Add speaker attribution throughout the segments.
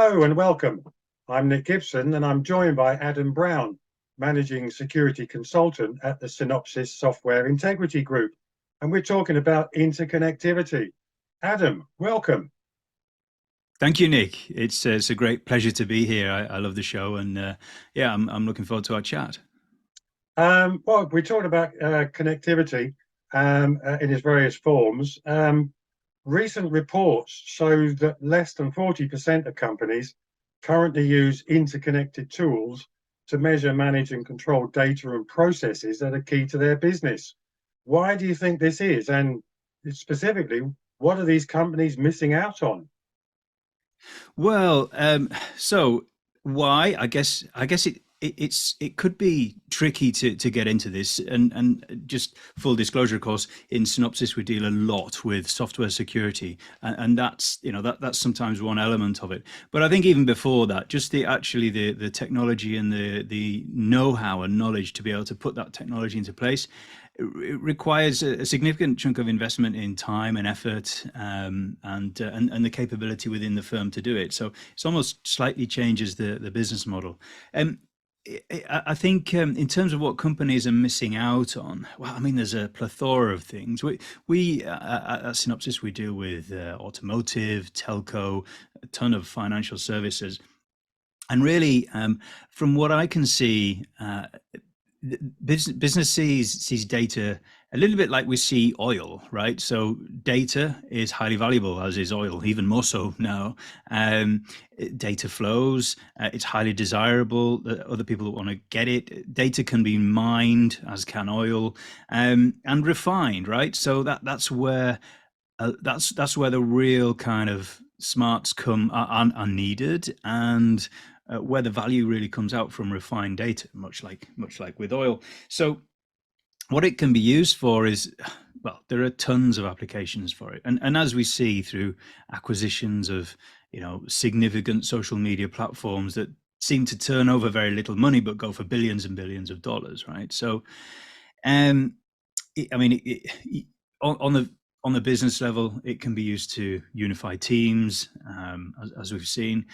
Speaker 1: Hello and welcome. I'm Nick Gibson and I'm joined by Adam Brown, Managing Security Consultant at the Synopsys Software Integrity Group. And we're talking about interconnectivity. Adam, welcome.
Speaker 2: Thank you, Nick. It's a great pleasure to be here. I love the show, and yeah, I'm looking forward to our chat.
Speaker 1: Well, we're talking about connectivity in its various forms. Recent reports show that less than 40% of companies currently use interconnected tools to measure, manage, and control data and processes that are key to their business. Why do you think this is? And specifically, what are these companies missing out on?
Speaker 2: Well, so why? I guess it could be tricky to get into this, and just full disclosure, of course, in Synopsys we deal a lot with software security, and that's that's sometimes one element of it. But I think even before that, just the technology and the know-how and knowledge to be able to put that technology into place. It requires a significant chunk of investment in time and effort, and the capability within the firm to do it. So it's almost slightly changes the business model. Um, I think in terms of what companies are missing out on, well, I mean, there's a plethora of things. We at Synopsys we deal with automotive, telco, a ton of financial services, and really, from what I can see, business sees data a little bit like we see oil, right? So data is highly valuable, as is oil, even more so now. Um, Data flows, it's highly desirable that other people want to get it. Data can be mined, as can oil, and refined, right? So that's where the real kind of smarts are needed, and where the value really comes out from refined data, much like with oil. So what it can be used for is, well, there are tons of applications for it, and as we see through acquisitions of significant social media platforms that seem to turn over very little money but go for billions and billions of dollars, right? So um I mean, on the business level, it can be used to unify teams, as we've seen.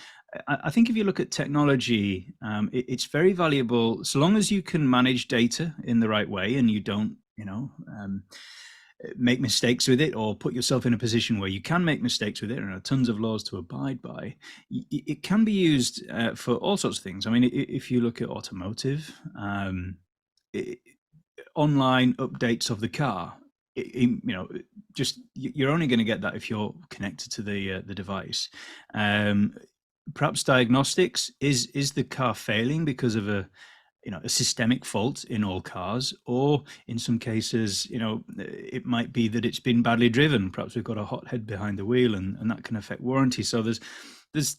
Speaker 2: I think if you look at technology, it's very valuable so long as you can manage data in the right way and you don't, make mistakes with it or put yourself in a position where you can make mistakes with it and there are tons of laws to abide by. It can be used for all sorts of things. I mean, if you look at automotive, it, online updates of the car, just you're only going to get that if you're connected to the device. um Perhaps diagnostics, is the car failing because of a systemic fault in all cars, or in some cases, it might be that it's been badly driven. Perhaps we've got a hot head behind the wheel, and that can affect warranty. So there's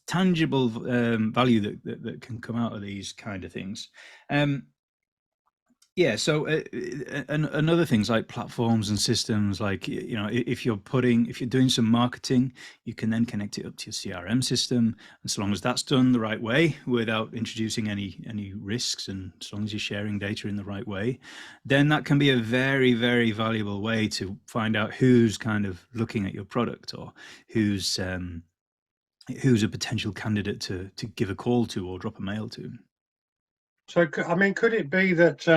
Speaker 2: tangible value that can come out of these kind of things. um yeah, so and other things like platforms and systems, like if you're doing some marketing, you can then connect it up to your CRM system, and so long as that's done the right way without introducing any risks, and as long as you're sharing data in the right way, then that can be a very, very valuable way to find out who's kind of looking at your product, or who's um, who's a potential candidate to give a call to or drop a mail to.
Speaker 1: So, I mean, could it be that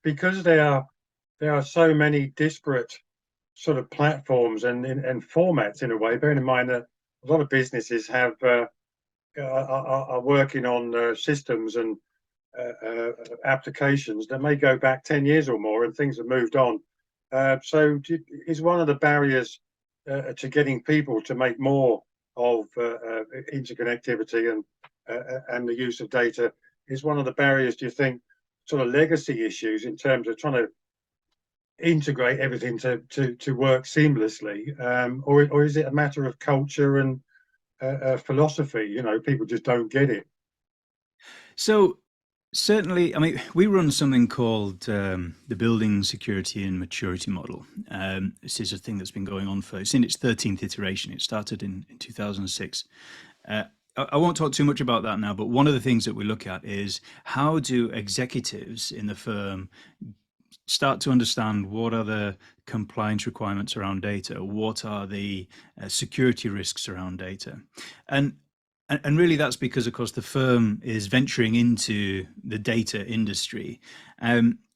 Speaker 1: because there are so many disparate sort of platforms and formats in a way, bearing in mind that a lot of businesses are working on systems and applications that may go back 10 years or more, and things have moved on. Is one of the barriers to getting people to make more of interconnectivity and the use of data, is one of the barriers, do you think, sort of legacy issues in terms of trying to integrate everything to work seamlessly, or is it a matter of culture and philosophy? People just don't get it.
Speaker 2: So certainly, I mean, we run something called the Building Security and Maturity Model. This is a thing that's been going on for, it's in its 13th iteration. It started in 2006. I won't talk too much about that now, but one of the things that we look at is how do executives in the firm start to understand what are the compliance requirements around data, what are the security risks around data, and And really, that's because, of course, the firm is venturing into the data industry.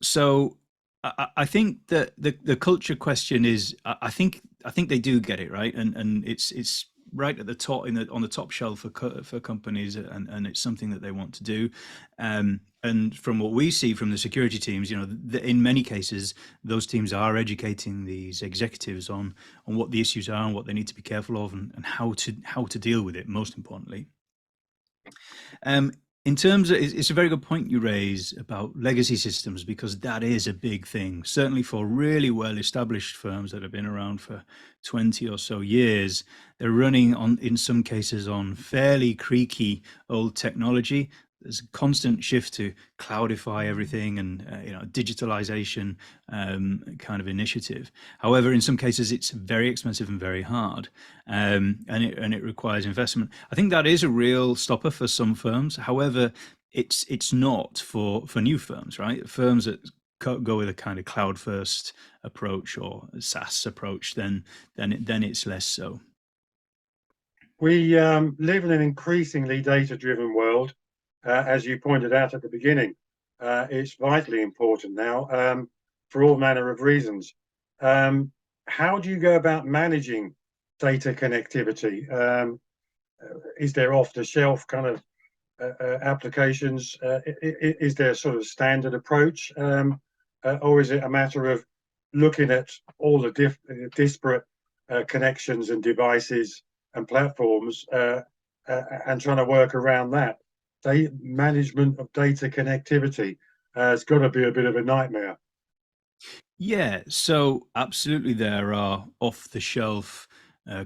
Speaker 2: So I think that the culture question is, I think they do get it right, and it's right at the top on the top shelf for companies, and it's something that they want to do. And from what we see from the security teams, in many cases, those teams are educating these executives on what the issues are and what they need to be careful of, and how to deal with it. Most importantly. Um, in terms of, it's a very good point you raise about legacy systems, because that is a big thing. Certainly for really well established firms that have been around for 20 or so years, they're running on, in some cases, on fairly creaky old technology. There's a constant shift to cloudify everything, and digitalization kind of initiative. However, in some cases, it's very expensive and very hard, and it requires investment. I think that is a real stopper for some firms. However, it's not for new firms, right? Firms that go with a kind of cloud first approach or SaaS approach, then it's less so.
Speaker 1: We live in an increasingly data-driven world, as you pointed out at the beginning. It's vitally important now, for all manner of reasons. How do you go about managing data connectivity? Is there off-the-shelf kind of applications? Is there a sort of standard approach, or is it a matter of looking at all the disparate connections and devices and platforms, and trying to work around that? Management of data connectivity has got to be a bit of a nightmare.
Speaker 2: Yeah, so absolutely, there are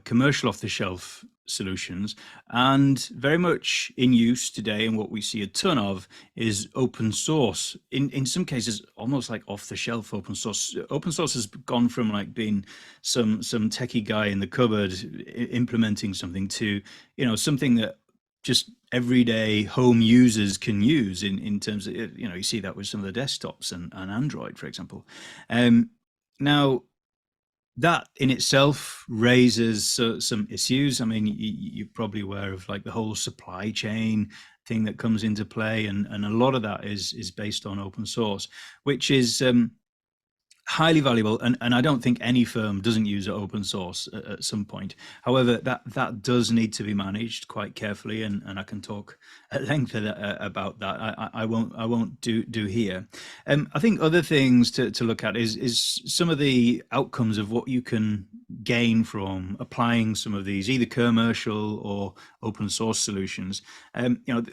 Speaker 2: commercial off the shelf solutions, and very much in use today. And what we see a ton of is open source. In some cases, almost like off the shelf open source. Open source has gone from like being some techie guy in the cupboard implementing something to something that just everyday home users can use, in terms of, you see that with some of the desktops and Android, for example. Now, that in itself raises some issues. I mean, you're probably aware of like the whole supply chain thing that comes into play, and a lot of that is based on open source, which is highly valuable, and I don't think any firm doesn't use open source at some point. However, that does need to be managed quite carefully, and I can talk at length about that. I won't do here. I think other things to look at is some of the outcomes of what you can gain from applying some of these either commercial or open source solutions.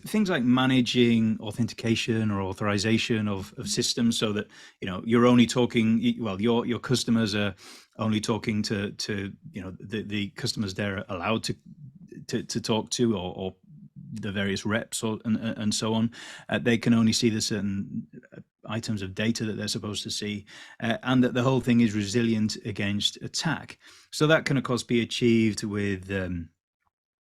Speaker 2: Things like managing authentication or authorization of systems, so that you're only talking, well, your customers are only talking to the customers they're allowed to talk to, or the various reps, and so on. They can only see the certain items of data that they're supposed to see, and that the whole thing is resilient against attack. So that can, of course, be achieved with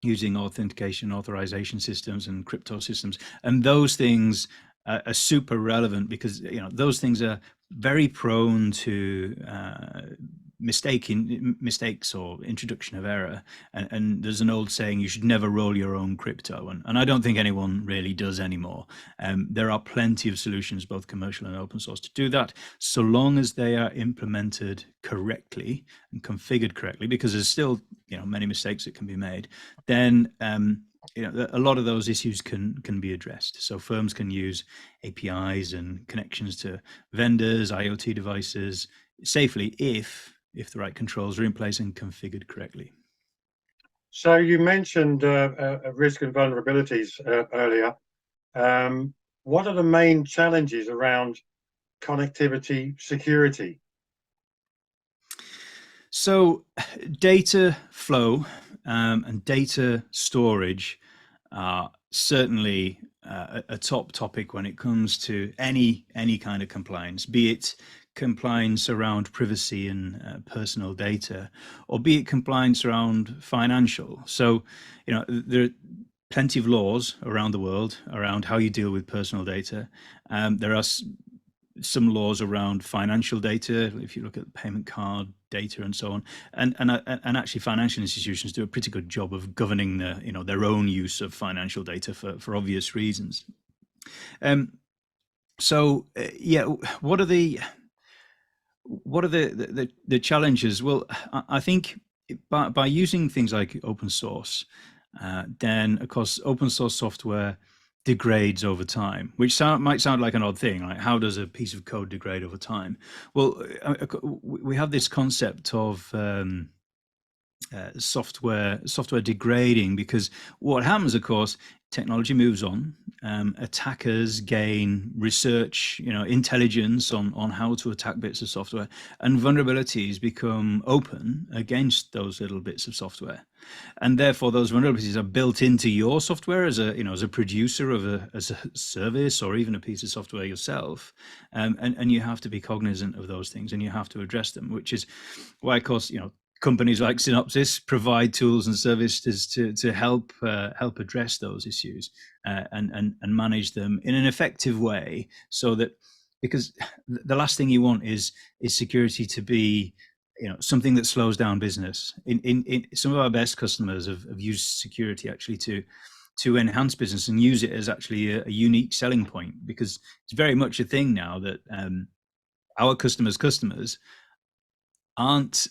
Speaker 2: using authentication, authorization systems, and crypto systems. And those things are super relevant, because those things are very prone to mistakes or introduction of error. And there's an old saying, you should never roll your own crypto, and I don't think anyone really does anymore. There are plenty of solutions, both commercial and open source, to do that, so long as they are implemented correctly and configured correctly, because there's still many mistakes that can be made. Then a lot of those issues can be addressed. So firms can use APIs and connections to vendors, IoT devices safely, if the right controls are in place and configured correctly.
Speaker 1: So you mentioned risk and vulnerabilities earlier. What are the main challenges around connectivity security?
Speaker 2: So data flow and data storage are certainly a top topic when it comes to any kind of compliance, be it compliance around privacy and personal data, or be it compliance around financial. So, there are plenty of laws around the world around how you deal with personal data. There are some laws around financial data. If you look at payment card data and so on, and actually financial institutions do a pretty good job of governing their own use of financial data for obvious reasons. So yeah, what are the challenges? Well, I think by using things like open source, then of course open source software degrades over time, which might sound like an odd thing. Like, how does a piece of code degrade over time? Well, we have this concept of software degrading, because what happens, of course, technology moves on. Attackers gain research, intelligence on how to attack bits of software, and vulnerabilities become open against those little bits of software, and therefore those vulnerabilities are built into your software as a producer of a service, or even a piece of software yourself, and you have to be cognizant of those things, and you have to address them, which is why, of course, companies like Synopsys provide tools and services to help address those issues, and manage them in an effective way, so that, because the last thing you want is security to be something that slows down business. In some of our best customers have used security actually to enhance business, and use it as actually a unique selling point, because it's very much a thing now that our customers aren't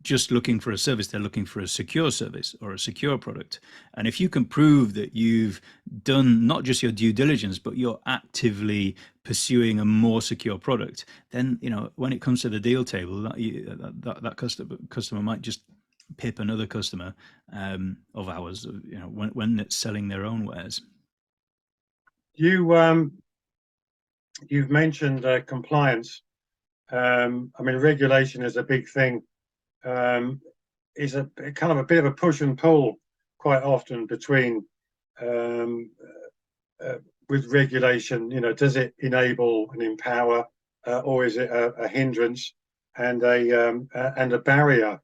Speaker 2: just looking for a service, they're looking for a secure service or a secure product. And if you can prove that you've done not just your due diligence, but you're actively pursuing a more secure product, then when it comes to the deal table, that customer might just pip another customer of ours, when it's selling their own wares.
Speaker 1: You've mentioned compliance. I mean, regulation is a big thing. Is a kind of a bit of a push and pull quite often between with regulation. Does it enable and empower, or is it a hindrance and a barrier?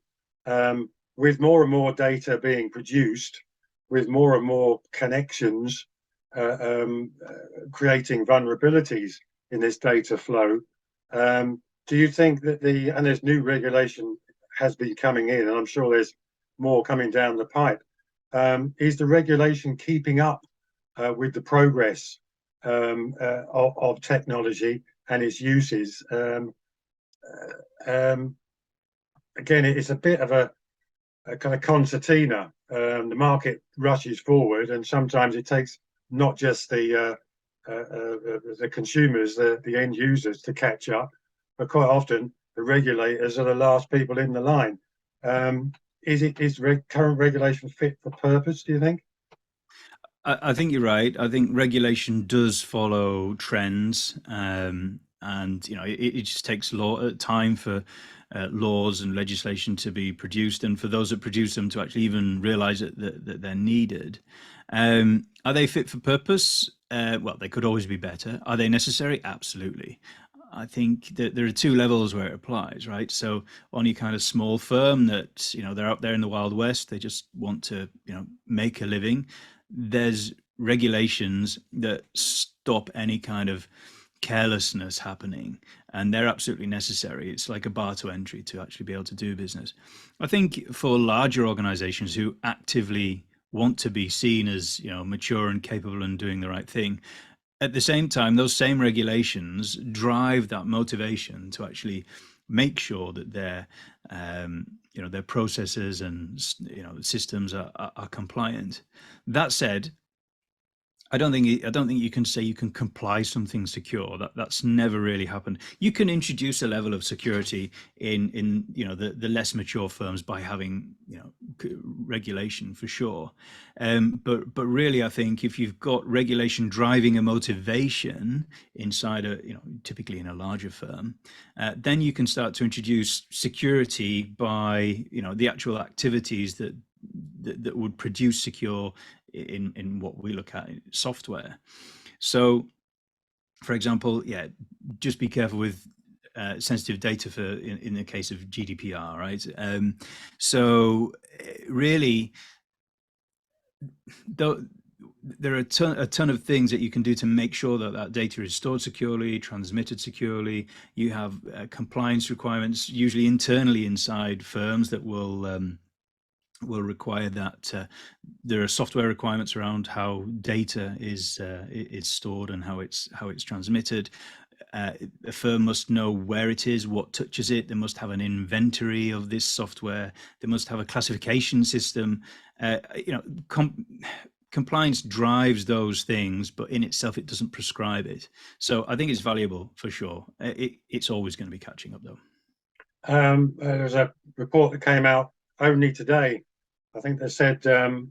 Speaker 1: With more and more data being produced, with more and more connections, creating vulnerabilities in this data flow. Do you think that and there's new regulation has been coming in, and I'm sure there's more coming down the pipe. Is the regulation keeping up with the progress of technology and its uses? Again, it's a bit of a kind of concertina. The market rushes forward, and sometimes it takes not just the consumers, the end users, to catch up, but quite often the regulators are the last people in the line. Is current regulation fit for purpose, do you think?
Speaker 2: I think you're right. I think regulation does follow trends, and it just takes time for laws and legislation to be produced, and for those that produce them to actually even realize that they're needed. Are they fit for purpose? Well, they could always be better. Are they necessary? Absolutely. I think that there are two levels where it applies, right? So on your kind of small firm that, they're out there in the Wild West, they just want to, make a living. There's regulations that stop any kind of carelessness happening, and they're absolutely necessary. It's like a bar to entry to actually be able to do business. I think for larger organizations who actively want to be seen as, mature and capable and doing the right thing, at the same time, those same regulations drive that motivation to actually make sure that their processes and systems are compliant. That said, I don't think you can say you can comply something secure. That's never really happened. You can introduce a level of security in the less mature firms by having regulation, for sure. But really, I think if you've got regulation driving a motivation inside typically in a larger firm, then you can start to introduce security by the actual activities that would produce secure in what we look at software. So, for example, just be careful with sensitive data in the case of GDPR, right? So really, though, there are a ton of things that you can do to make sure that that data is stored securely, transmitted securely. You have compliance requirements, usually internally inside firms, that will require that there are software requirements around how data is stored and how it's transmitted. A firm must know where it is, what touches it. They must have an inventory of this software. They must have a classification system. You know, compliance drives those things, but in itself, it doesn't prescribe it. So I think it's valuable for sure. It's always going to be catching up, though.
Speaker 1: There was a report that came out only today. I think they said that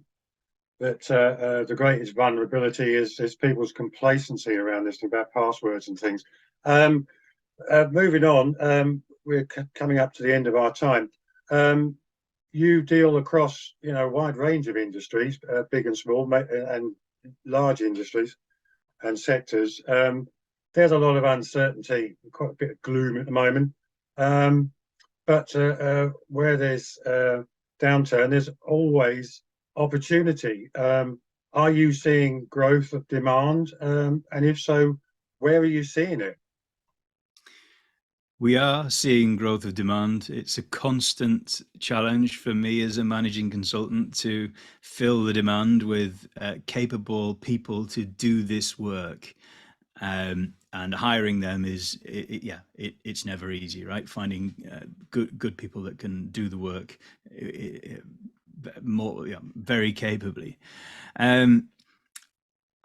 Speaker 1: the greatest vulnerability is people's complacency around this about passwords and things. Moving on, we're coming up to the end of our time. You deal across, a wide range of industries, big and small, and large industries and sectors. There's a lot of uncertainty, quite a bit of gloom at the moment. But where there's downturn, there's always opportunity. Are you seeing growth of demand? And if so, where are you seeing it?
Speaker 2: We are seeing growth of demand. It's a constant challenge for me as a managing consultant to fill the demand with capable people to do this work. And hiring them it's never easy, right? Finding good people that can do the work more, very capably. I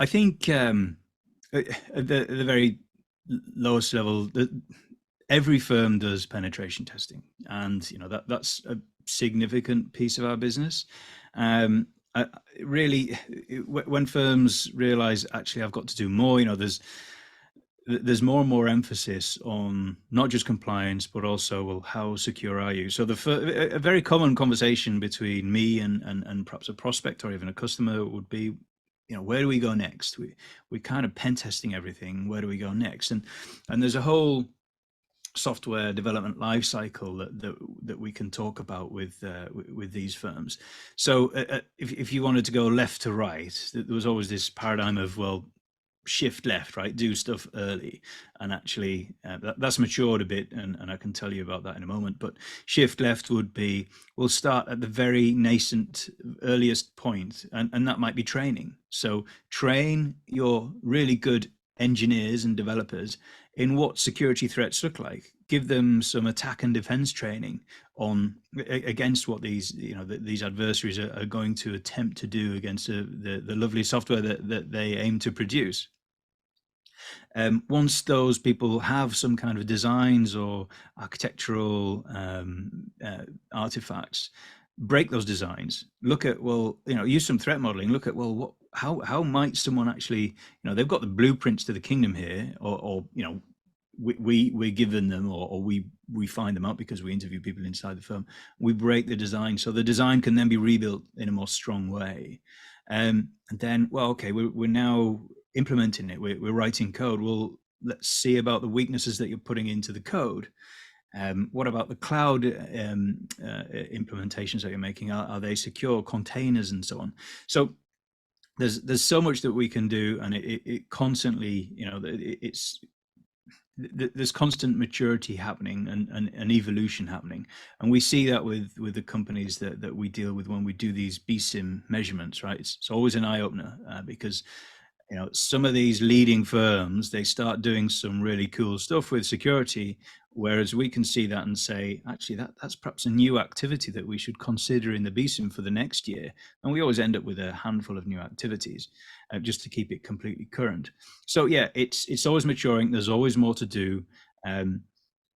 Speaker 2: think at the very lowest level, every firm does penetration testing, and that's a significant piece of our business. Really, when firms realize, actually, I've got to do more, there's more and more emphasis on not just compliance, but also, well, how secure are you? So a very common conversation between me and perhaps a prospect or even a customer would be, where do we go next? We kind of pen testing everything. Where do we go next? And there's a whole software development life cycle that we can talk about with these firms. So if you wanted to go left to right, there was always this paradigm of, well, shift left, right? Do stuff early. And actually that's matured a bit, and I can tell you about that in a moment. But shift left would be, we'll start at the very nascent earliest point, and that might be training. So train your really good engineers and developers in what security threats look like. Give them some attack and defense training on against what these adversaries are going to attempt to do against the lovely software that they aim to produce. Once those people have some kind of designs or architectural artifacts, break those designs. Look at, well, use some threat modeling. Look at, well, how might someone actually, they've got the blueprints to the kingdom here, or we're given them, or we find them out because we interview people inside the firm. We break the design, so the design can then be rebuilt in a more strong way. And then, well, okay, we're now implementing it. We're writing code. Well, let's see about the weaknesses that you're putting into the code. What about the cloud implementations that you're making? Are they secure? Containers and so on. So there's so much that we can do, and it constantly, there's constant maturity happening and evolution happening, and we see that with the companies that we deal with when we do these BSIMM measurements, right? It's always an eye opener because some of these leading firms, they start doing some really cool stuff with security, whereas we can see that and say, actually, that's perhaps a new activity that we should consider in the BSIMM for the next year. And we always end up with a handful of new activities just to keep it completely current. So yeah, it's always maturing. There's always more to do.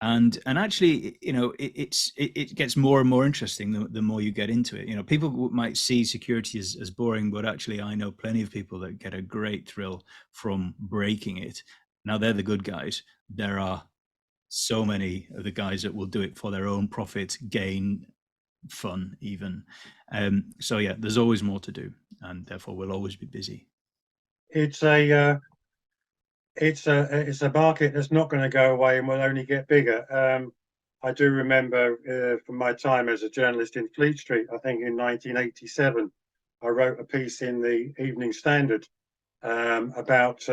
Speaker 2: And actually, it gets more and more interesting the more you get into it. People might see security as boring, but actually, I know plenty of people that get a great thrill from breaking it. Now, they're the good guys. There are so many of the guys that will do it for their own profit, gain, fun, even. So yeah, there's always more to do, and therefore we'll always be busy.
Speaker 1: It's a market that's not going to go away and will only get bigger. I do remember from my time as a journalist in Fleet Street, I think in 1987, I wrote a piece in the Evening Standard about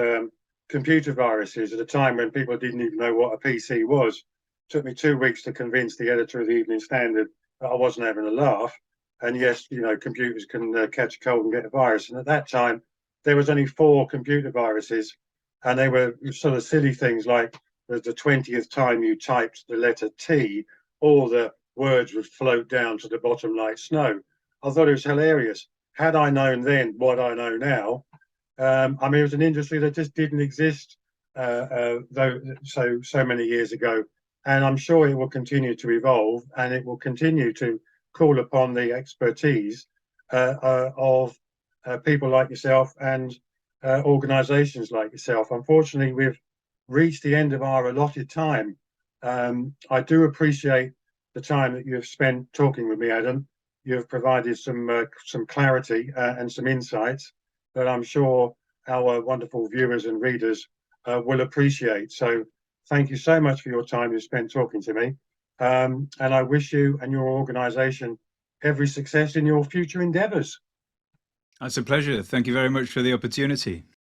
Speaker 1: computer viruses at a time when people didn't even know what a PC was. It took me 2 weeks to convince the editor of the Evening Standard that I wasn't having a laugh. And yes, you know, computers can catch a cold and get a virus. And at that time, there was only 4 computer viruses, and they were sort of silly things like the 20th time you typed the letter T, all the words would float down to the bottom like snow. I thought it was hilarious. Had I known then what I know now, I mean, it was an industry that just didn't exist though so many years ago, and I'm sure it will continue to evolve, and it will continue to call upon the expertise of people like yourself and organisations like yourself. Unfortunately, we've reached the end of our allotted time. I do appreciate the time that you have spent talking with me, Adam. You have provided some clarity and some insights that I'm sure our wonderful viewers and readers will appreciate. So thank you so much for your time you spent talking to me. And I wish you and your organisation every success in your future endeavours.
Speaker 2: That's a pleasure. Thank you very much for the opportunity.